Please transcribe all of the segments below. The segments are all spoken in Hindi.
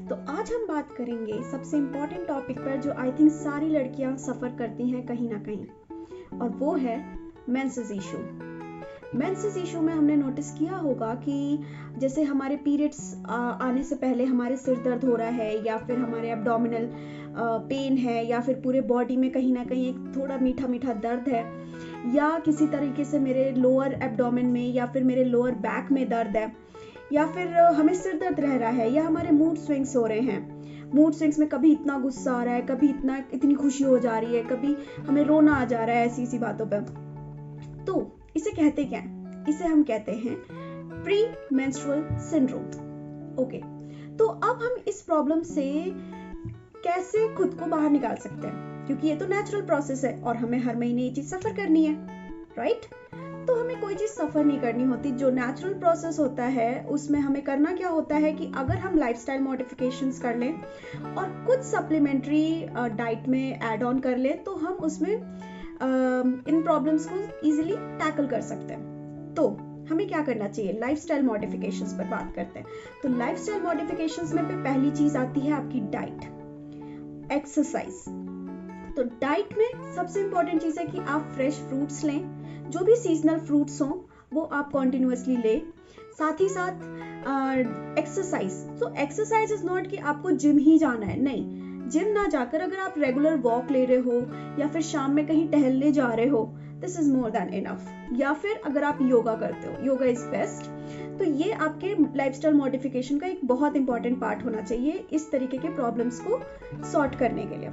तो आज हम बात करेंगे सबसे इम्पोर्टेंट टॉपिक पर जो आई थिंक सारी लड़कियां सफ़र करती हैं कहीं ना कहीं, और वो है मेंसेस इशू। मेंसेस इशू में हमने नोटिस किया होगा कि जैसे हमारे पीरियड्स आने से पहले हमारे सिर दर्द हो रहा है, या फिर हमारे एब्डोमिनल पेन है, या फिर पूरे बॉडी में कहीं ना कहीं एक थोड़ा मीठा मीठा दर्द है, या किसी तरीके से मेरे लोअर एब्डोमेन में या फिर मेरे लोअर बैक में दर्द है, या फिर हमें सिर दर्द रह रहा है, या हमारे मूड स्विंग्स हो रहे हैं। मूड स्विंग्स में कभी इतना गुस्सा आ रहा है, कभी इतनी खुशी हो जा रही है, कभी हमें रोना आ जा रहा है ऐसी बातों पर। तो इसे कहते क्या है? इसे हम कहते हैं प्री मेंस्ट्रुअल सिंड्रोम। ओके, तो अब हम इस प्रॉब्लम से कैसे खुद को बाहर निकाल सकते हैं, क्योंकि ये तो नेचुरल प्रोसेस है और हमें हर महीने ये चीज सफर करनी है, राइट? तो हमें कोई चीज सफर नहीं करनी होती। जो नेचुरल प्रोसेस होता है उसमें हमें करना क्या होता है कि अगर हम लाइफस्टाइल मॉडिफिकेशंस कर लें और कुछ सप्लीमेंट्री डाइट में ऐड ऑन कर लें, तो हम उसमें इन प्रॉब्लम्स को इजीली टैकल कर सकते हैं। तो हमें क्या करना चाहिए? लाइफस्टाइल मॉडिफिकेशंस पर बात करते हैं। तो लाइफस्टाइल मॉडिफिकेशंस में पहली चीज आती है आपकी डाइट, एक्सरसाइज। तो डाइट में सबसे इंपॉर्टेंट चीज है कि आप फ्रेश फ्रूट्स लें, जो भी सीजनल फ्रूट्स हों वो आप कॉन्टिन्यूअसली लें। साथ ही साथ exercise. So exercise is not कि आपको जिम ही जाना है, नहीं। जिम ना जाकर अगर आप रेगुलर वॉक ले रहे हो या फिर शाम में कहीं टहलने जा रहे हो, this is more than enough. या फिर अगर आप योगा करते हो, योगा इज बेस्ट। तो ये आपके लाइफस्टाइल मॉडिफिकेशन का एक बहुत इंपॉर्टेंट पार्ट होना चाहिए इस तरीके के प्रॉब्लम्स को सॉर्ट करने के लिए।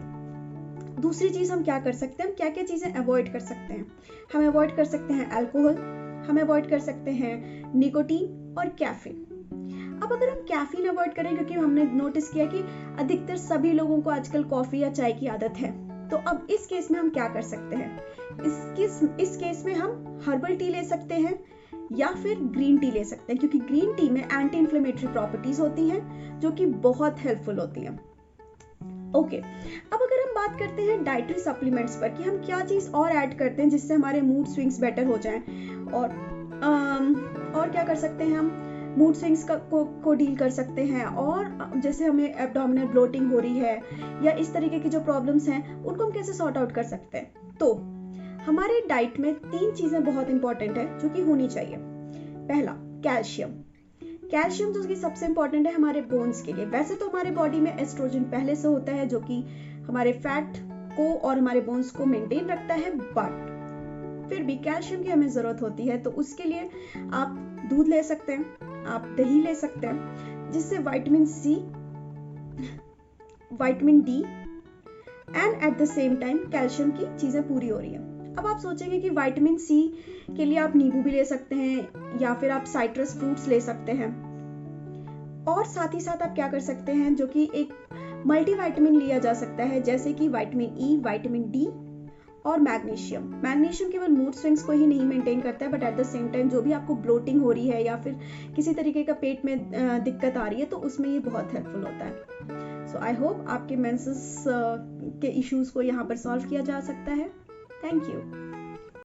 दूसरी चीज हम क्या कर सकते हैं? हम क्या क्या चीजें अवॉइड कर सकते हैं? हम अवॉइड कर सकते हैं अल्कोहल, हम अवॉइड कर सकते हैं निकोटीन और कैफीन। अब अगर हम कैफीन अवॉइड करें, क्योंकि हमने नोटिस किया कि अधिकतर सभी लोगों को आजकल कॉफी या चाय की आदत है, तो अब इस केस में हम क्या कर सकते हैं? इस केस में हम हर्बल टी ले सकते हैं या फिर ग्रीन टी ले सकते हैं, क्योंकि ग्रीन टी में एंटी इन्फ्लेमेटरी प्रॉपर्टीज होती हैं जो कि बहुत हेल्पफुल होती हैं। ओके, अब अगर हम बात करते हैं डाइटरी सप्लीमेंट्स पर कि हम क्या चीज और ऐड करते हैं जिससे हमारे मूड स्विंग्स बेटर हो जाएं, और क्या कर सकते हैं? हम मूड स्विंग्स को डील कर सकते हैं, और जैसे हमें एब्डोमिनल ब्लोटिंग हो रही है या इस तरीके की जो प्रॉब्लम्स हैं उनको हम कैसे सॉर्ट आउट कर सकते हैं। तो हमारे डाइट में 3 चीजें बहुत इंपॉर्टेंट है जो कि होनी चाहिए। पहला, कैल्शियम। कैल्शियम जो कि सबसे इंपॉर्टेंट है हमारे बोन्स के लिए। वैसे तो हमारे बॉडी में एस्ट्रोजन पहले से होता है जो कि हमारे फैट को और हमारे बोन्स को मेंटेन रखता है, बट फिर भी कैल्शियम की हमें जरूरत होती है। तो उसके लिए आप दूध ले सकते हैं, आप दही ले सकते हैं, जिससे vitamin C, vitamin D and at the same time calcium की चीजें पूरी हो रही है। अब आप सोचेंगे कि विटामिन सी के लिए आप नींबू भी ले सकते हैं या फिर आप साइट्रस फ्रूट्स ले सकते हैं, और साथ ही साथ आप क्या कर सकते हैं जो कि एक मल्टीविटामिन लिया जा सकता है, जैसे कि विटामिन ई, विटामिन डी और मैग्नीशियम। मैग्नीशियम केवल मूड स्विंग्स को ही नहीं मेंटेन करता है, but at the same time जो भी आपको ब्लोटिंग हो रही है या फिर किसी तरीके का पेट में दिक्कत आ रही है, तो उसमें ये बहुत हेल्पफुल होता है। सो आई होप आपके मेंसेस के इश्यूज को यहाँ पर सॉल्व किया जा सकता है। Thank you.